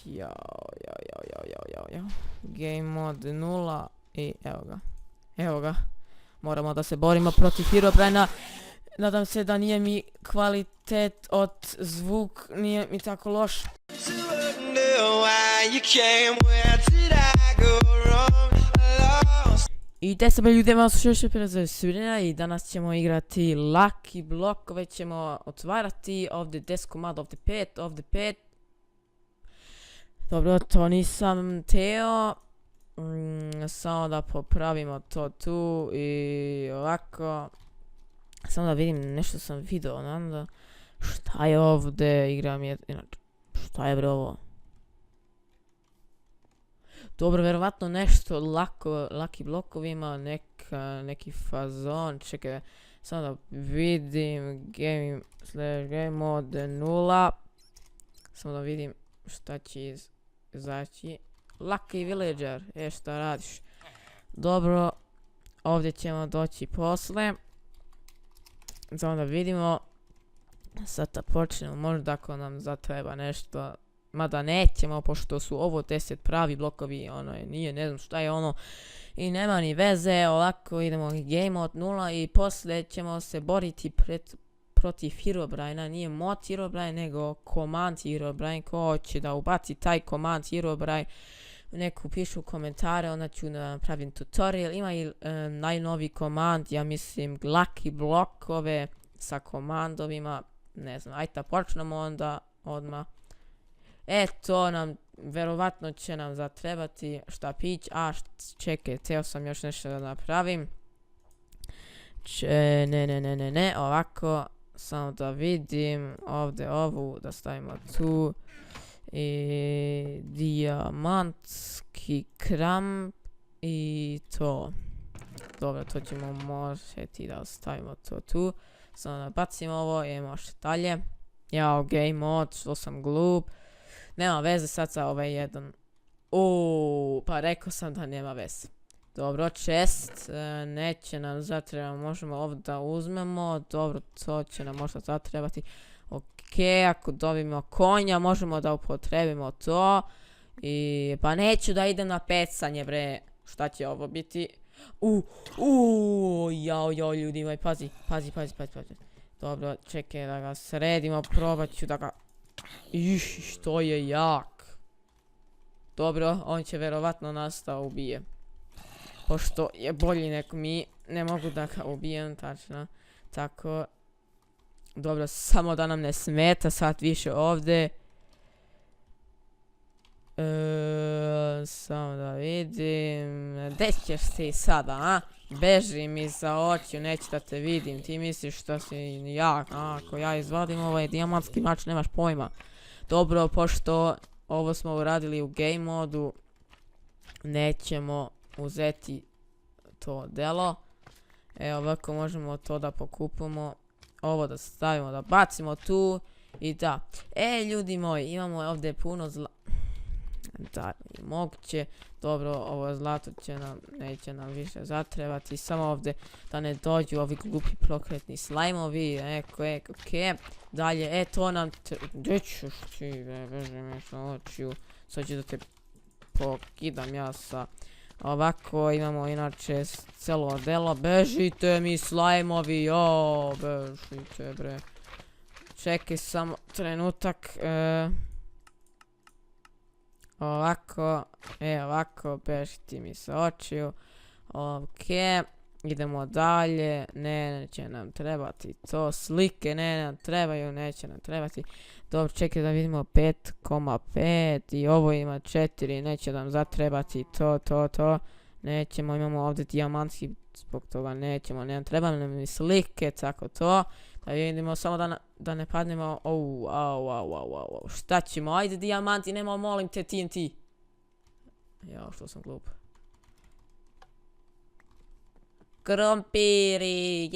Jao. Game mode 0 i evo ga. Moramo da se borimo protiv Herobrina. Nadam se da nije mi kvalitet od zvuk, nije mi tako loš. I te sebe ljudi, malo su još prezirana i danas ćemo igrati Lucky blokove, ćemo otvarati ovdje deskomad, ovdje 5. Dobro, to nisam teo. Samo da popravimo to tu i ovako. Samo da vidim, nešto sam video, nanda. Šta je ovdje, igram je, šta je bre ovo? Dobro, verovatno nešto Lucky blokovima, neki fazon, čekaj, samo da vidim, game mode 0, samo da vidim šta će izaći. Lucky villager, šta radiš? Dobro, ovdje ćemo doći posle, samo da vidimo, sad da počnemo, možda ako nam zatreba nešto. Mada nećemo, pošto su ovo 10 pravi blokovi, nije, ne znam šta je ono. I nema ni veze, ovako idemo game mode 0 i poslije ćemo se boriti protiv Herobrina. Nije mod Herobrine, nego command Herobrine. Ko hoće da ubaci taj command Herobrine, neku pišu komentare, onda ću da napravim tutorial. Ima i najnovi command, ja mislim Lucky blokove sa komandovima. Ne znam, ajde da počnemo onda odmah. To nam, verovatno će nam zatrebati štapić, čekaj, teo sam još nešto da napravim. Ne, ovako, samo da vidim, ovdje ovu, da stavimo tu. I dijamantski kramp i to. Dobro, to ćemo možeti da stavimo to tu. Samo da bacimo ovo i može dalje. Jao, game mode, što sam glup. Nema veze sad sa ovaj jedan. Pa rekao sam da nema veze. Dobro, chest, neće nam možemo ovdje da uzmemo. Dobro, to će nam možda zatrebati. Ok, ako dobijemo konja, možemo da upotrebimo to. Pa neću da idem na pecanje, bre. Šta će ovo biti? Jao, ljudi moji, pazi. Dobro, čekaj da ga sredimo, probat ću da ga... što je jak. Dobro, on će verovatno nas da ubije. Pošto je bolji nek mi, ne mogu da ga ubijem, tačno. Tako. Dobro, samo da nam ne smeta sad više ovdje. Samo da vidim. Gdje ćeš ti sada, a? Beži mi za očiju, neću da te vidim. Ti misliš da si jak, ako ja izvadim ovaj dijamantski mač, nemaš pojma. Dobro, pošto ovo smo uradili u game modu, nećemo uzeti to delo. Ovako možemo to da pokupimo. Ovo da stavimo, da bacimo tu. I da. Ljudi moji, imamo ovdje puno da, moguće. Dobro, ovo zlato neće nam više zatrebati. Samo ovdje da ne dođu ovi glupi prokretni slajmovi. Ok. Dalje, to nam... Gdje ćeš ti, beži mi sa očiju. Sad ću da te pokidam ja sa... Ovako, imamo inače celo delo. Bežite mi slajmovi, bežite bre. Čekaj samo trenutak. Ovako, bežite mi sa očiju. Ok, idemo dalje. Neće nam trebati to. Slike neće nam trebati. Dobro, čekaj da vidimo 5,5 i ovo ima 4, neće nam zatrebati to. Nećemo, imamo ovdje dijamantski, zbog toga nećemo, ne nam treba nam ni slike, tako to. Da vidimo, samo da ne padnemo, šta ćemo, ajde dijamanti, nema, molim te, TNT. Jao, što sam glup. Krompiri.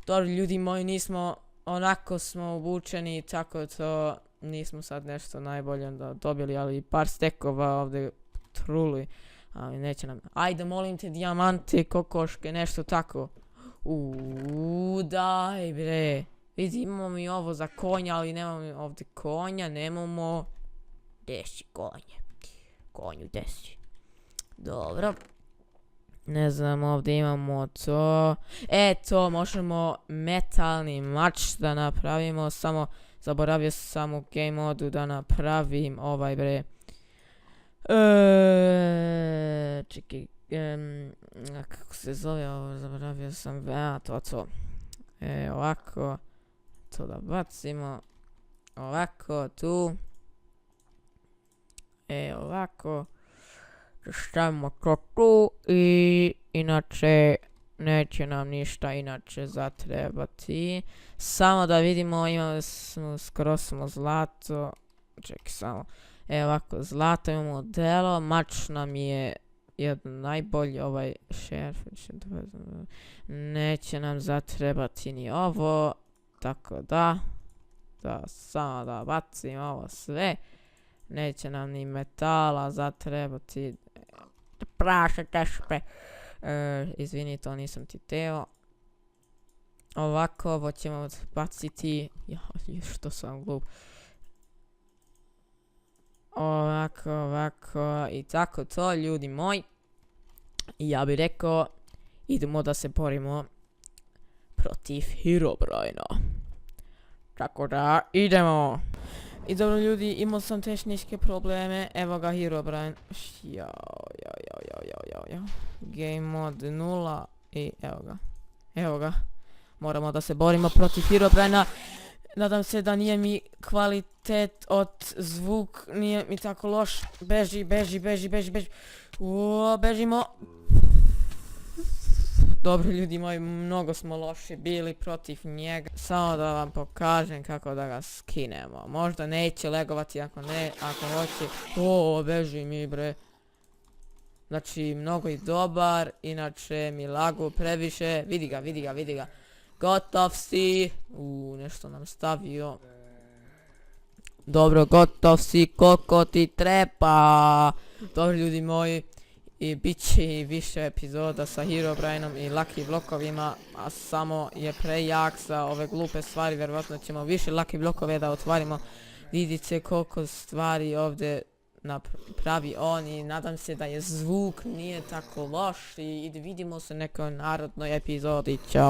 Dobro, ljudi moji, nismo, onako smo obučeni, tako to, nismo sad nešto najbolje dobili, ali par stekova ovdje truli, ali neće nam, ajde molim te dijamante, kokoške, nešto tako. Daj bre, Vidi, imamo mi ovo za konja, ali nemamo ovdje konja, nemamo... Desi konje. Konju desi. Dobro. Ne znam, ovdje imamo to. To možemo metalni mač da napravimo, samo zaboravio sam u game modu da napravim ovaj bre. Čekaj, kako se zove ovo, zaboravio sam, to. Ovako, to da bacimo, ovako, tu. Ovako. Stavimo to tu i inače neće nam ništa inače zatrebati. Samo da vidimo, skoro smo zlato. Čekaj samo. Ovako, zlato imamo delo, mač nam je jedan najbolji, ovaj šerf. Neće nam zatrebati ni ovo, tako da samo da bacim ovo sve. Neće nam ni metala zatrebati. Praše tešpe. Izvini, to nisam ti teo. Ovako, ovo ćemo baciti. Što sam glup. Ovako i tako to, ljudi moji. I ja bih rekao, idemo da se borimo protiv Herobrina. Tako da, idemo. I dobro ljudi, imao sam tehničke probleme, evo ga Herobrine. Game mode 0 i evo ga. Moramo da se borimo protiv Herobrina. Nadam se da nije mi kvalitet od zvuk, nije mi tako loš. Beži. Bežimo. Dobro ljudi moji, mnogo smo loši bili protiv njega. Samo da vam pokažem kako da ga skinemo. Možda neće legovati, ako hoće. Beži mi bre. Znači, mnogo i dobar, inače mi lagu previše. Vidi ga. Gotov si. Nešto nam stavio. Dobro, gotov si koliko ti treba. Dobro ljudi moji. I bit će i više epizoda sa Herobrinom i Lucky blokovima, a samo je prejak za ove glupe stvari, vjerovatno ćemo više Lucky blokove da otvarimo. Vidite koliko stvari ovdje napravi on i nadam se da je zvuk nije tako loš i vidimo se nekoj narodnoj epizodi. Ćao.